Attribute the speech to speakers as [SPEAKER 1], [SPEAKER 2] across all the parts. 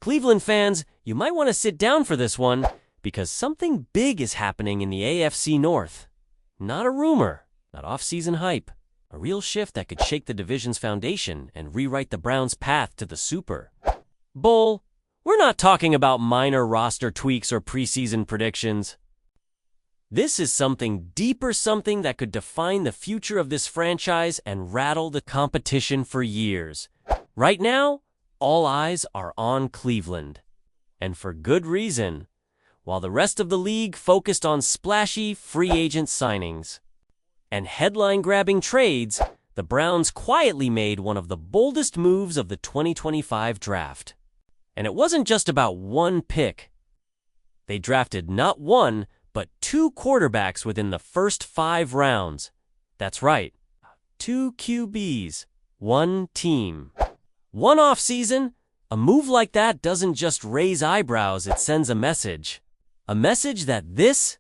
[SPEAKER 1] Cleveland fans, you might want to sit down for this one because something big is happening in the AFC North. Not a rumor, not off-season hype. A real shift that could shake the division's foundation and rewrite the Browns' path to the Super Bowl. We're not talking about minor roster tweaks or preseason predictions. This is something deeper, something that could define the future of this franchise and rattle the competition for years. Right now, all eyes are on Cleveland. And for good reason. While the rest of the league focused on splashy free agent signings and headline-grabbing trades, the Browns quietly made one of the boldest moves of the 2025 draft. And it wasn't just about one pick. They drafted not one, but 2 quarterbacks within the first 5 rounds. That's right, 2 QBs, 1 team. One offseason, a move like that doesn't just raise eyebrows, it sends a message. A message that this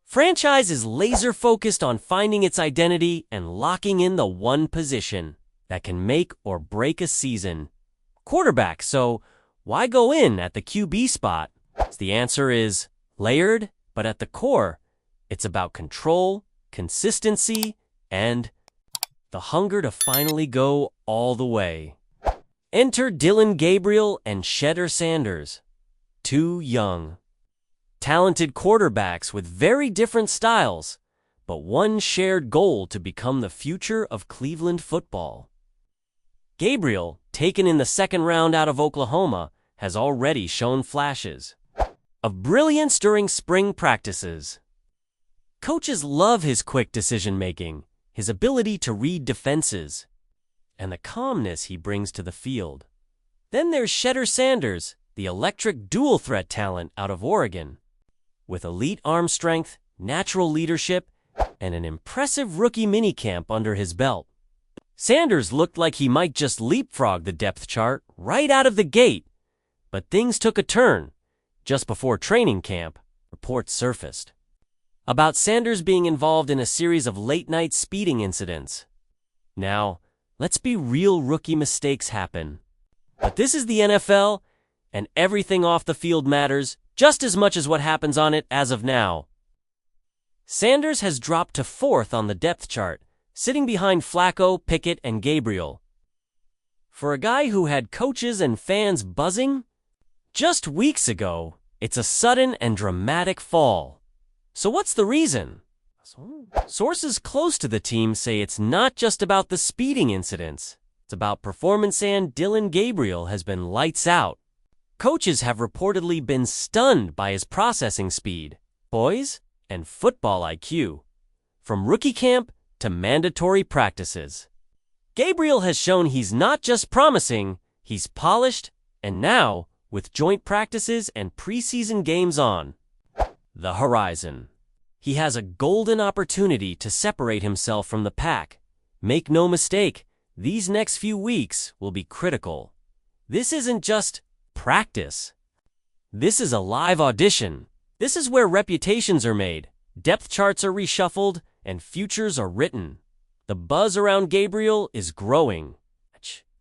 [SPEAKER 1] franchise is laser-focused on finding its identity and locking in the one position that can make or break a season. Quarterback, so why go in at the QB spot? The answer is layered, but at the core, it's about control, consistency, and the hunger to finally go all the way. Enter Dillon Gabriel and Shedeur Sanders. 2 young, talented quarterbacks with very different styles, but one shared goal to become the future of Cleveland football. Gabriel, taken in the 2nd round out of Oklahoma, has already shown flashes of brilliance during spring practices. Coaches love his quick decision-making, his ability to read defenses, and the calmness he brings to the field. Then there's Shedeur Sanders, the electric dual-threat talent out of Oregon. With elite arm strength, natural leadership, and an impressive rookie minicamp under his belt, Sanders looked like he might just leapfrog the depth chart right out of the gate. But things took a turn. Just before training camp, reports surfaced about Sanders being involved in a series of late-night speeding incidents. Now, let's be real, rookie mistakes happen. But this is the NFL, and everything off the field matters just as much as what happens on it as of now. Sanders has dropped to 4th on the depth chart, sitting behind Flacco, Pickett, and Gabriel. For a guy who had coaches and fans buzzing just weeks ago, it's a sudden and dramatic fall. So what's the reason? Sources close to the team say it's not just about the speeding incidents. It's about performance, and Dillon Gabriel has been lights out. Coaches have reportedly been stunned by his processing speed, poise, and football IQ. From rookie camp to mandatory practices, Gabriel has shown he's not just promising, he's polished, and now, with joint practices and preseason games on the horizon, he has a golden opportunity to separate himself from the pack. Make no mistake, these next few weeks will be critical. This isn't just practice. This is a live audition. This is where reputations are made, depth charts are reshuffled, and futures are written. The buzz around Gabriel is growing.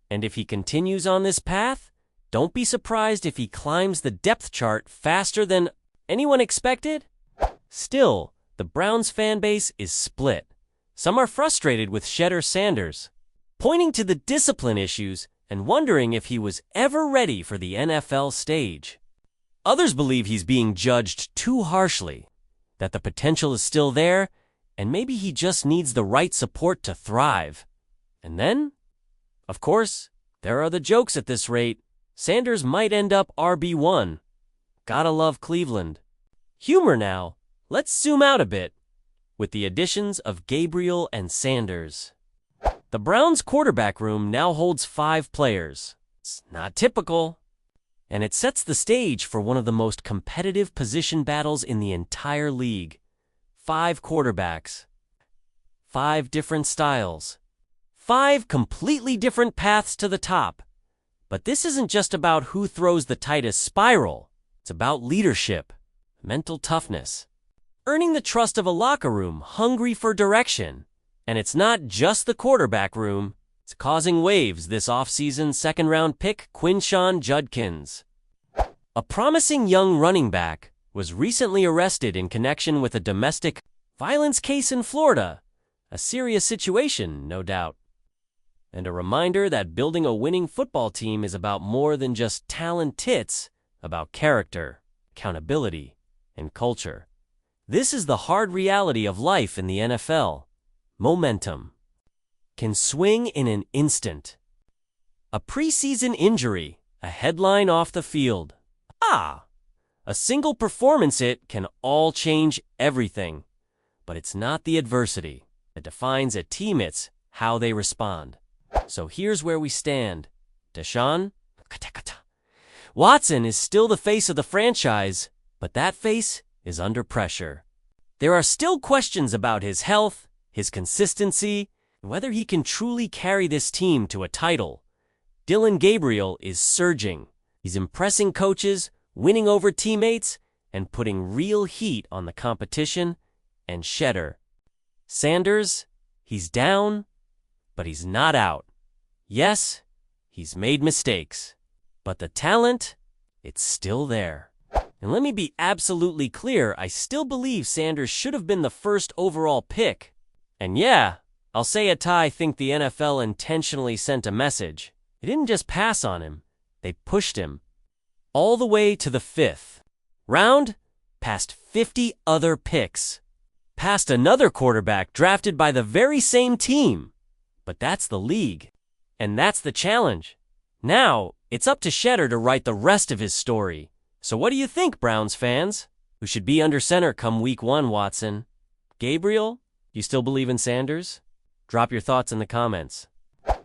[SPEAKER 1] And if he continues on this path, don't be surprised if he climbs the depth chart faster than anyone expected. Still, the Browns fan base is split. Some are frustrated with Shedeur Sanders, pointing to the discipline issues and wondering if he was ever ready for the NFL stage. Others believe he's being judged too harshly, that the potential is still there, and maybe he just needs the right support to thrive. And then, of course, there are the jokes at this rate. Sanders might end up RB1. Gotta love Cleveland. Humor now. Let's zoom out a bit with the additions of Gabriel and Sanders. The Browns' quarterback room now holds 5 players. It's not typical. And it sets the stage for one of the most competitive position battles in the entire league. 5 quarterbacks. 5 different styles. 5 completely different paths to the top. But this isn't just about who throws the tightest spiral. It's about leadership, mental toughness, earning the trust of a locker room hungry for direction. And it's not just the quarterback room. It's causing waves this offseason. 2nd-round pick Quinshon Judkins. A promising young running back was recently arrested in connection with a domestic violence case in Florida. A serious situation, no doubt. And a reminder that building a winning football team is about more than just talent. It's about character, accountability, and culture. This is the hard reality of life in the NFL. Momentum can swing in an instant. A preseason injury, a headline off the field. A single performance hit can all change everything. But it's not the adversity that defines a team, it's how they respond. So here's where we stand. Deshaun Watson is still the face of the franchise, but that face is under pressure. There are still questions about his health, his consistency, and whether he can truly carry this team to a title. Dylan Gabriel is surging. He's impressing coaches, winning over teammates, and putting real heat on the competition. And Shedeur Sanders, he's down, but he's not out. Yes, he's made mistakes, but the talent, it's still there. And let me be absolutely clear, I still believe Sanders should have been the first overall pick. And yeah, I'll say I think the NFL intentionally sent a message. They didn't just pass on him, they pushed him all the way to the 5th round, past 50 other picks, past another quarterback drafted by the very same team. But that's the league, and that's the challenge. Now, it's up to Shedeur to write the rest of his story. So what do you think, Browns fans? Who should be under center come week 1, Watson? Gabriel? You still believe in Sanders? Drop your thoughts in the comments.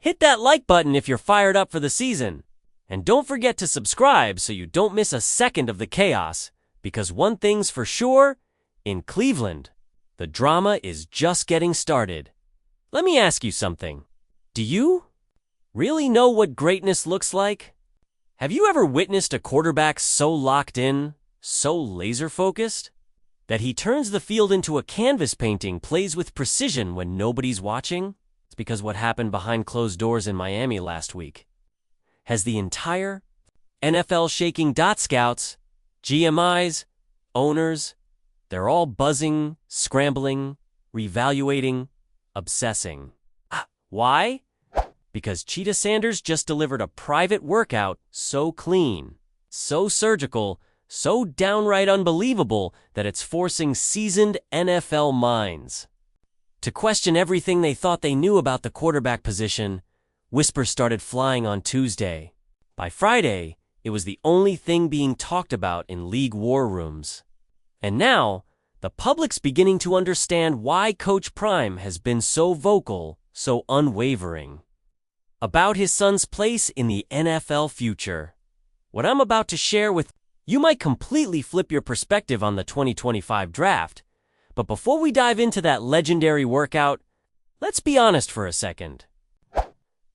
[SPEAKER 1] Hit that like button if you're fired up for the season. And don't forget to subscribe so you don't miss a second of the chaos. Because one thing's for sure, in Cleveland, the drama is just getting started. Let me ask you something. Do you really know what greatness looks like? Have you ever witnessed a quarterback so locked in, so laser-focused, that he turns the field into a canvas painting, plays with precision when nobody's watching? It's because what happened behind closed doors in Miami last week has the entire NFL shaking. Scouts, GMIs, owners, they're all buzzing, scrambling, reevaluating, obsessing. Why? Because Cheetah Sanders just delivered a private workout so clean, so surgical, so downright unbelievable that it's forcing seasoned NFL minds to question everything they thought they knew about the quarterback position. Whispers started flying on Tuesday. By Friday, it was the only thing being talked about in league war rooms. And now, the public's beginning to understand why Coach Prime has been so vocal, so unwavering about his son's place in the NFL future. What I'm about to share with you might completely flip your perspective on the 2025 draft. But before we dive into that legendary workout, let's be honest for a second.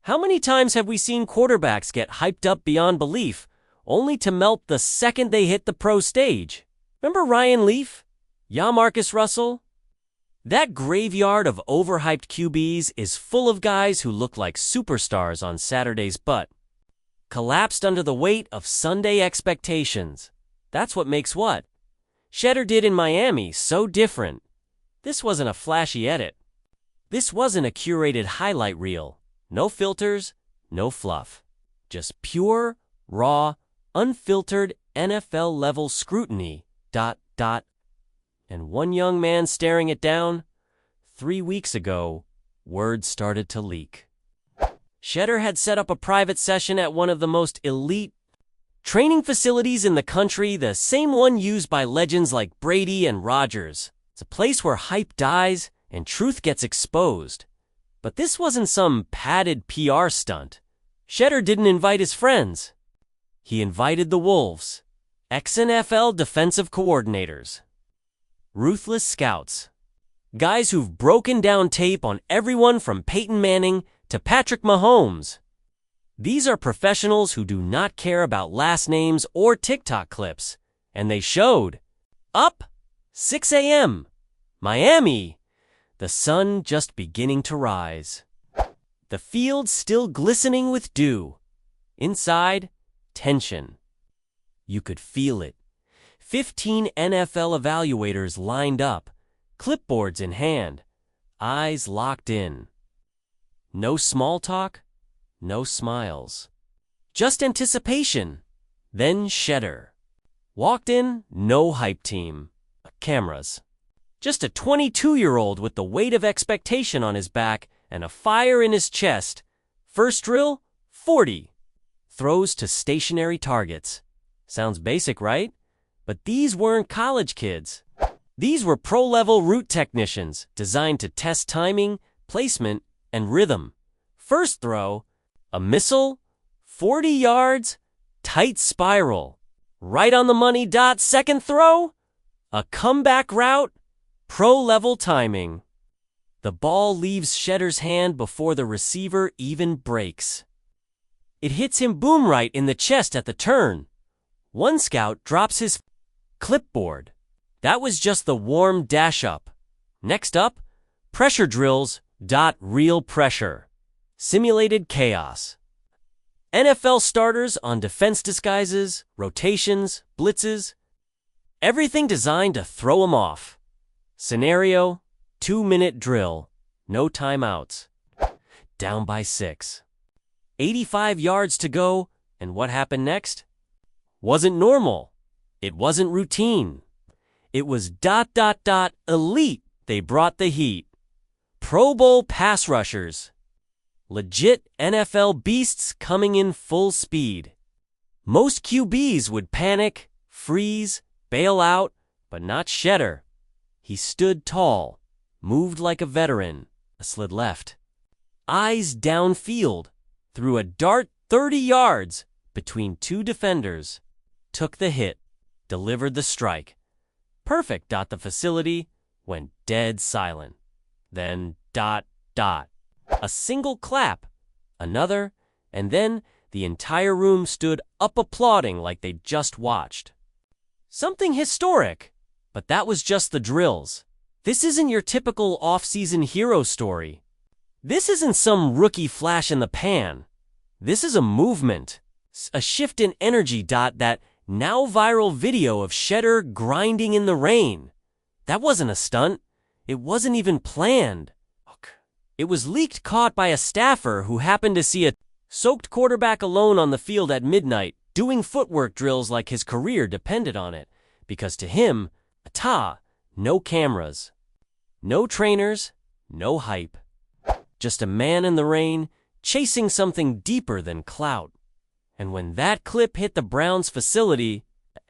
[SPEAKER 1] How many times have we seen quarterbacks get hyped up beyond belief, only to melt the second they hit the pro stage? Remember Ryan Leaf? Marcus Russell? That graveyard of overhyped QBs is full of guys who look like superstars on Saturdays but collapsed under the weight of Sunday expectations. That's what makes what Shedeur did in Miami so different. This wasn't a flashy edit. This wasn't a curated highlight reel. No filters, no fluff. Just pure, raw, unfiltered NFL-level scrutiny. And one young man staring it down. 3 weeks ago, word started to leak. Shedeur had set up a private session at one of the most elite training facilities in the country, the same one used by legends like Brady and Rodgers. It's a place where hype dies and truth gets exposed. But this wasn't some padded PR stunt. Shedeur didn't invite his friends. He invited the Wolves, ex-NFL defensive coordinators, ruthless scouts, guys who've broken down tape on everyone from Peyton Manning to Patrick Mahomes. These are professionals who do not care about last names or TikTok clips, and they showed up 6 a.m. Miami, the sun just beginning to rise. The field still glistening with dew. Inside, tension. You could feel it. 15 NFL evaluators lined up, clipboards in hand, eyes locked in. No small talk, no smiles. Just anticipation. Then Shedeur. Walked in, no hype team. Cameras. Just a 22-year-old with the weight of expectation on his back and a fire in his chest. First drill, 40. Throws to stationary targets. Sounds basic, right? But these weren't college kids. These were pro-level route technicians designed to test timing, placement, and rhythm. First throw, a missile, 40 yards, tight spiral. Right on the money dot. Second throw, a comeback route, pro-level timing. The ball leaves Shedeur's hand before the receiver even breaks. It hits him boom right in the chest at the turn. One scout drops his clipboard. That was just the warm dash up. Next up, pressure drills. Real pressure. Simulated chaos. NFL starters on defense disguises, rotations, blitzes. Everything designed to throw them off. Scenario, 2-minute drill. No timeouts. Down by 6. 85 yards to go, and what happened next? Wasn't normal. It wasn't routine. It was ... elite. They brought the heat. Pro Bowl pass rushers. Legit NFL beasts coming in full speed. Most QBs would panic, freeze, bail out, but not Shedeur. He stood tall, moved like a veteran, slid left. Eyes downfield, threw a dart 30 yards between two defenders. Took the hit, delivered the strike. Perfect. The facility went dead silent. Then ... A single clap, another, and then the entire room stood up applauding like they'd just watched. Something historic, but that was just the drills. This isn't your typical off-season hero story. This isn't some rookie flash in the pan. This is a movement, a shift in energy. That now viral video of Shedeur grinding in the rain. That wasn't a stunt. It wasn't even planned. It was leaked, caught by a staffer who happened to see a soaked quarterback alone on the field at midnight, doing footwork drills like his career depended on it. Because to him, no cameras, no trainers, no hype. Just a man in the rain, chasing something deeper than clout. And when that clip hit the Browns facility,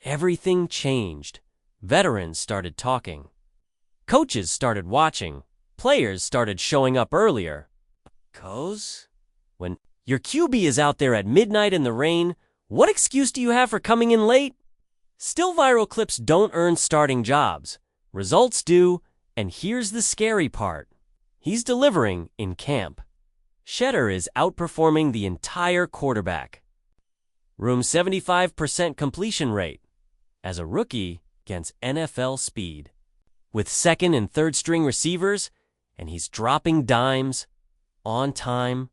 [SPEAKER 1] everything changed. Veterans started talking. Coaches started watching. Players started showing up earlier. When your QB is out there at midnight in the rain, what excuse do you have for coming in late? Still, viral clips don't earn starting jobs. Results do, and here's the scary part. He's delivering in camp. Shedeur is outperforming the entire quarterback. Room 75% completion rate. As a rookie, against NFL speed. With second and third string receivers, and he's dropping dimes, on time,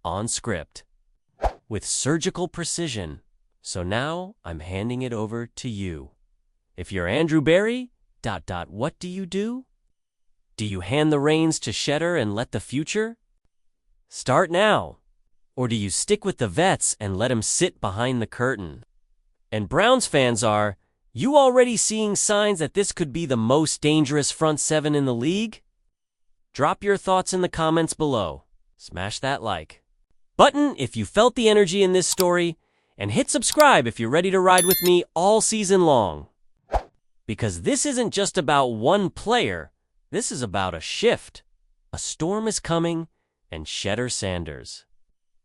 [SPEAKER 1] on script, with surgical precision. So now I'm handing it over to you. If you're Andrew Berry, ... what do you do? Do you hand the reins to Shedeur and let the future start now? Or do you stick with the vets and let him sit behind the curtain? And Browns fans, are you already seeing signs that this could be the most dangerous front seven in the league? Drop your thoughts in the comments below. Smash that like button if you felt the energy in this story, and hit subscribe if you're ready to ride with me all season long. Because this isn't just about one player, this is about a shift. A storm is coming, and Shedeur Sanders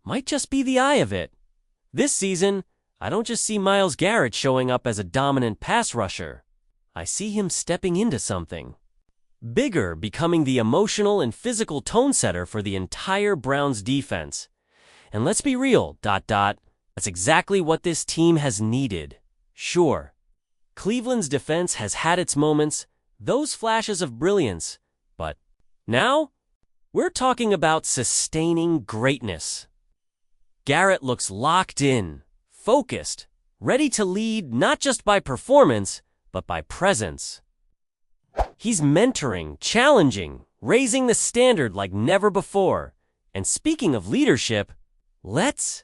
[SPEAKER 1] might just be the eye of it. This season, I don't just see Myles Garrett showing up as a dominant pass rusher. I see him stepping into something bigger, becoming the emotional and physical tone setter for the entire Browns defense. And let's be real, ... that's exactly what this team has needed. Sure, Cleveland's defense has had its moments, those flashes of brilliance, but now we're talking about sustaining greatness. Garrett looks locked in, focused, ready to lead not just by performance, but by presence. He's mentoring, challenging, raising the standard like never before. And speaking of leadership, let's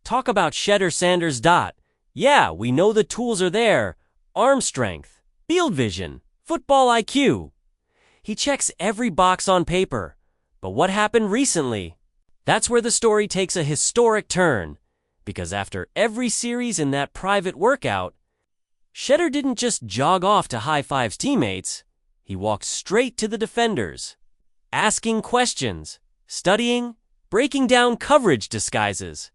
[SPEAKER 1] talk about Shedeur Sanders. Yeah, we know the tools are there: arm strength, field vision, football IQ. He checks every box on paper. But what happened recently? That's where the story takes a historic turn. Because after every series in that private workout, Shedeur didn't just jog off to high-five teammates. He walked straight to the defenders, asking questions, studying, breaking down coverage disguises,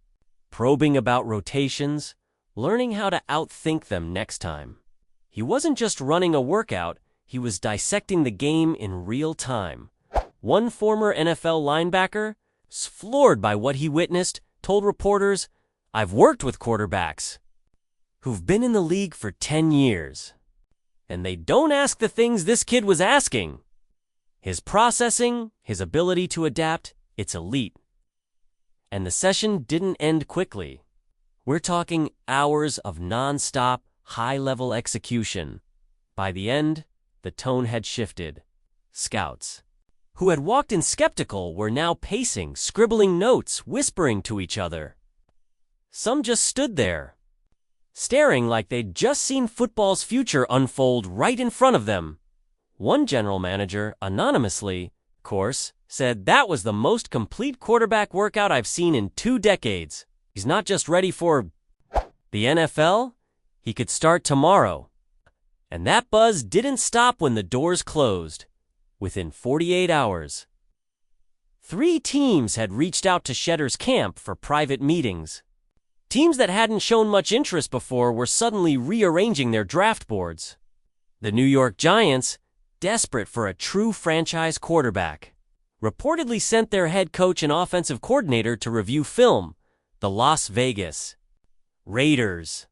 [SPEAKER 1] probing about rotations, learning how to outthink them next time. He wasn't just running a workout, he was dissecting the game in real time. One former NFL linebacker, floored by what he witnessed, told reporters, "I've worked with quarterbacks who've been in the league for 10 years, and they don't ask the things this kid was asking. His processing, his ability to adapt, it's elite." And the session didn't end quickly. We're talking hours of non-stop, high-level execution. By the end, the tone had shifted. Scouts, who had walked in skeptical, were now pacing, scribbling notes, whispering to each other. Some just stood there, staring like they'd just seen football's future unfold right in front of them. One general manager, anonymously, of course, said that was the most complete quarterback workout I've seen in 2 decades. He's not just ready for the NFL, he could start tomorrow. And that buzz didn't stop when the doors closed. Within 48 hours, 3 teams had reached out to Shedeur's camp for private meetings. Teams that hadn't shown much interest before were suddenly rearranging their draft boards. The New York Giants, desperate for a true franchise quarterback, reportedly sent their head coach and offensive coordinator to review film. The Las Vegas Raiders,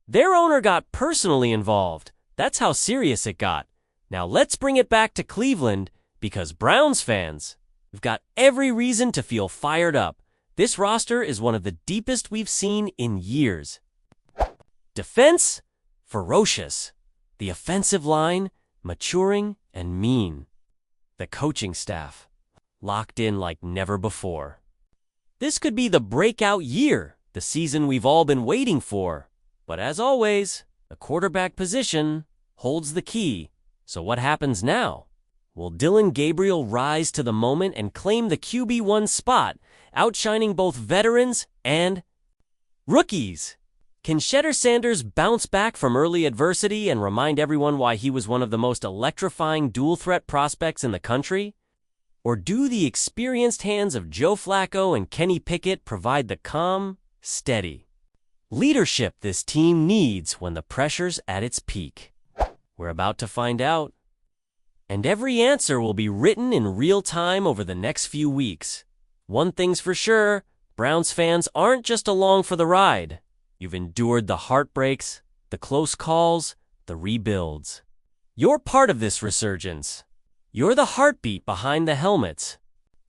[SPEAKER 1] their owner, got personally involved. That's how serious it got. Now let's bring it back to Cleveland, because Browns fans have got every reason to feel fired up. This roster is one of the deepest we've seen in years. Defense, ferocious. The offensive line, maturing and mean. The coaching staff, locked in like never before. This could be the breakout year, the season we've all been waiting for. But as always, the quarterback position holds the key. So what happens now? Will Dillon Gabriel rise to the moment and claim the QB1 spot, outshining both veterans and rookies? Can Shedeur Sanders bounce back from early adversity and remind everyone why he was one of the most electrifying dual-threat prospects in the country? Or do the experienced hands of Joe Flacco and Kenny Pickett provide the calm, steady leadership this team needs when the pressure's at its peak? We're about to find out. And every answer will be written in real time over the next few weeks. One thing's for sure, Browns fans aren't just along for the ride. You've endured the heartbreaks, the close calls, the rebuilds. You're part of this resurgence. You're the heartbeat behind the helmets.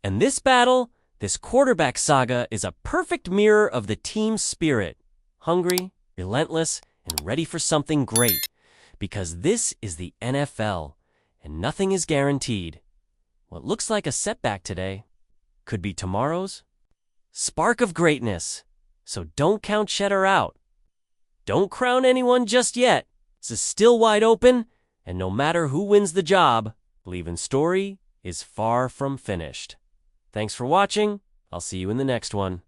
[SPEAKER 1] And this battle, this quarterback saga, is a perfect mirror of the team's spirit. Hungry, relentless, and ready for something great. Because this is the NFL, and nothing is guaranteed. What looks like a setback today could be tomorrow's spark of greatness. So don't count Shedeur out. Don't crown anyone just yet. This is still wide open, and no matter who wins the job, Cleveland's story is far from finished. Thanks for watching. I'll see you in the next one.